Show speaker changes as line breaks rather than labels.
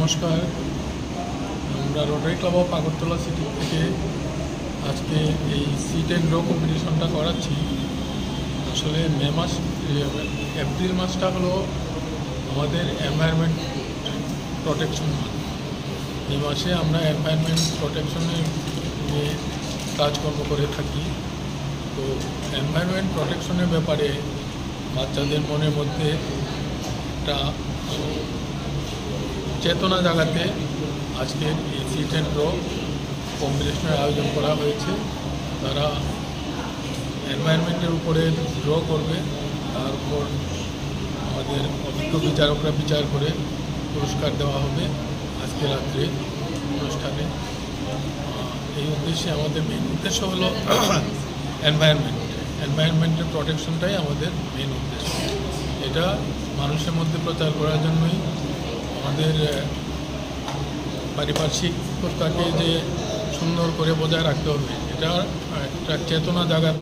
নমস্কার। আমরা rotary club of Agartala city থেকে আজকে এই সিট অ্যান্ড গ্রো কম্পিটিশনটা করাচ্ছি। আসলে এপ্রিল মাসটা হলো আমাদের এনভায়রনমেন্ট প্রোটেকশন মাস। এই মাসে আমরা এনভায়রনমেন্ট প্রোটেকশনে নিয়ে কাজকর্ম করে থাকি। তো এনভায়রনমেন্ট প্রোটেকশনের ব্যাপারে বাচ্চাদের মনের মধ্যে একটা চেতনা জাগাতে আজকের এই সিট অ্যান্ড গ্রো কম্পিটিশনের আয়োজন করা হয়েছে। তারা এনভায়রনমেন্টের উপরে ড্র করবে, তার উপর আমাদের অভিজ্ঞ বিচারকরা বিচার করে পুরস্কার দেওয়া হবে আজকে রাত্রে অনুষ্ঠানে। এই উদ্দেশ্যে আমাদের মেন উদ্দেশ্য হলো এনভায়রনমেন্টের প্রোটেকশনটাই আমাদের মেন উদ্দেশ্য। এটা মানুষের মধ্যে প্রচার করার জন্যই আমাদের পারিপার্শ্বিকতাকে যে সুন্দর করে বজায় রাখতে হবে, এটা একটা চেতনা জাগার